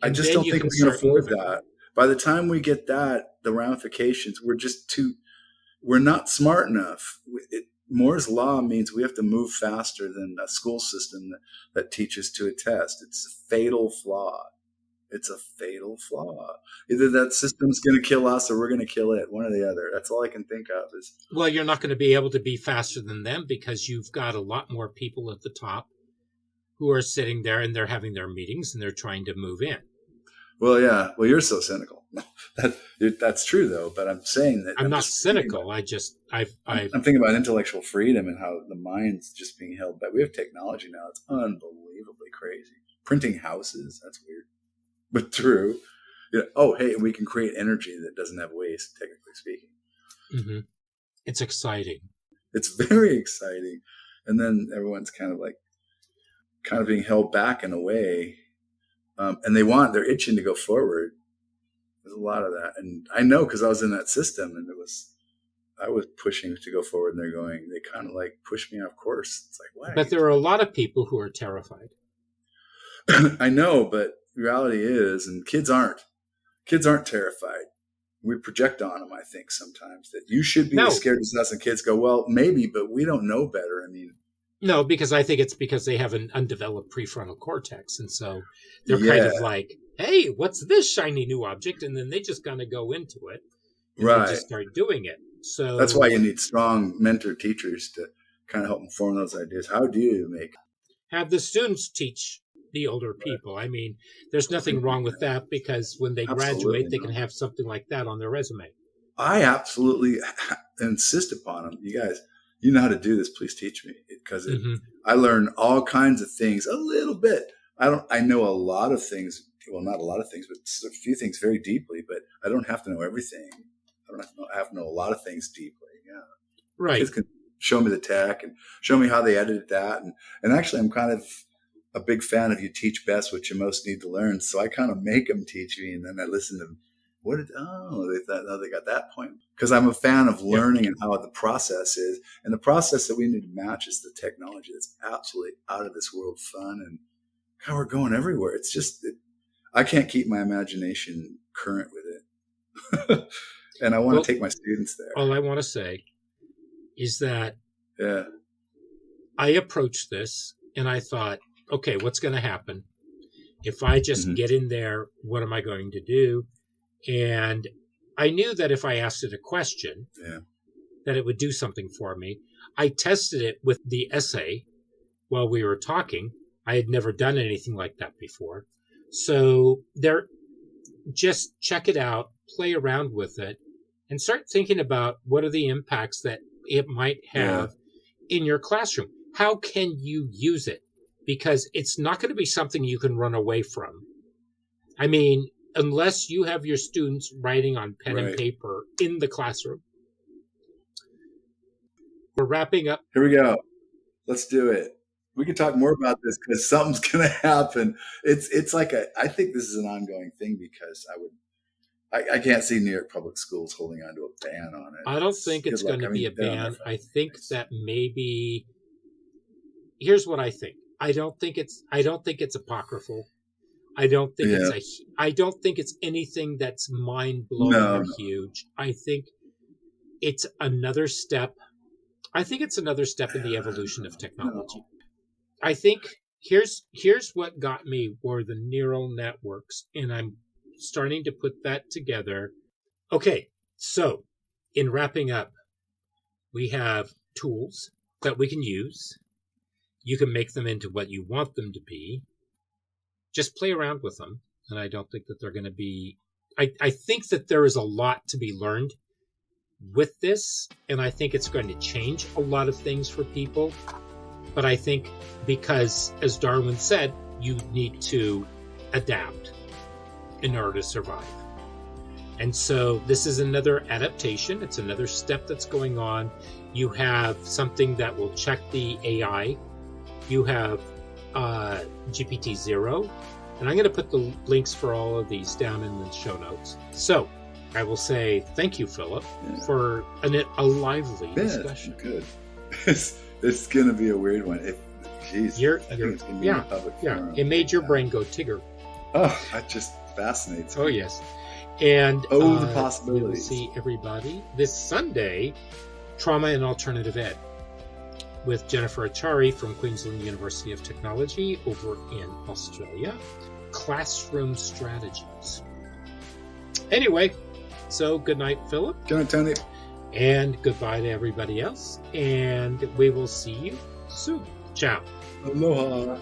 I and just then don't you think can we can start afford moving. that. By the time we get that, the ramifications, we're not smart enough. Moore's law means we have to move faster than a school system that teaches to a test. It's a fatal flaw. It's a fatal flaw. Either that system's going to kill us or we're going to kill it, one or the other. That's all I can think of is, Well, you're not going to be able to be faster than them because you've got a lot more people at the top who are sitting there and they're having their meetings and they're trying to move in. well, yeah, well, you're so cynical. That's true, though. But I'm saying that I'm I'm not just thinking cynical. I'm thinking about intellectual freedom and how the mind's just being held back. We have technology now. It's unbelievably crazy. Printing houses, that's weird, but true. Oh, hey, we can create energy that doesn't have waste, technically speaking. Mhm. It's exciting. It's very exciting. And then everyone's kind of being held back in a way. And they're itching to go forward. There's a lot of that. And I know because I was in that system and I was pushing to go forward and they kind of like pushed me off course. It's like, what? But there are a lot of people who are terrified. I know, but reality is, and kids aren't terrified. We project on them, I think, sometimes that you should be as No, scared as us. And kids go, well, maybe, but we don't know better. I mean, no, because I think it's because they have an undeveloped prefrontal cortex. And so they're kind yeah, of like, hey, what's this shiny new object? And then they just kind of go into it and they right. just start doing it. That's why So you need strong mentor teachers to kind of help inform those ideas. How do you make? have the students teach the older people. I mean, there's I nothing think we wrong with can. that because when they graduate, Absolutely they can not. have something like that on their resume. I absolutely insist upon them. You guys, you know how to do this. Please teach me because Hmm. I learn all kinds of things a little bit. I know a lot of things. Well, not a lot of things, but a few things very deeply, but I don't have to know everything. I don't have to know a lot of things deeply. Yeah. Kids Right. can show me the tech and show me how they edited that. And actually I'm kind of a big fan of you teach best what you most need to learn. So I kind of make them teach me and then I listen to them. They thought, oh, they got that point. Because I'm a fan of Yep. learning and how the process is. And the process that we need to match is the technology that's absolutely out of this world fun and how we're going everywhere. It's just, I can't keep my imagination current with it. And I want Well, to take my students there. all I want to say is that Yeah. I approach this And I thought, okay, what's going to happen? If I just get in there, what am I going to do? And I knew that if I asked it a question, that it would do something for me. I tested it with the essay while we were talking. I had never done anything like that before. So just check it out, play around with it, and start thinking about what are the impacts that it might have in your classroom. How can you use it? Because it's not going to be something you can run away from. I mean, unless you have your students writing on pen and paper in the classroom. We're wrapping up. Here we go. Let's do it. We can talk more about this because something's going to happen. It's like I think this is an ongoing thing because I can't see New York public schools holding on to a ban on it. I don't think it's going to be a ban. I think that maybe, here's what I think. I don't think it's apocryphal. I don't think it's anything that's mind-blowing or huge. I think it's another step. I think it's another step in the evolution of technology. I think here's what got me were the neural networks, and I'm starting to put that together. Okay, so in wrapping up, we have tools that we can use. You can make them into what you want them to be. Just play around with them. And I don't think that they're going to be... I think that there is a lot to be learned with this. And I think it's going to change a lot of things for people. But I think because, as Darwin said, you need to adapt in order to survive. And so this is another adaptation. It's another step that's going on. You have something that will check the AI. You have GPTZero. And I'm going to put the links for all of these down in the show notes. So I will say thank you, Philip, for a lively discussion. Good. It's going to be a weird one. I think it's going to be in a public forum. It made your brain go Tigger. Oh, that just fascinates me. Oh, yes. And the possibilities. We'll see everybody this Sunday, Trauma and Alternative Ed, with Jennifer Achari from Queensland University of Technology over in Australia. Classroom strategies. Anyway, so good night, Philip. Good night, Tony. And goodbye to everybody else. And we will see you soon. Ciao. Aloha.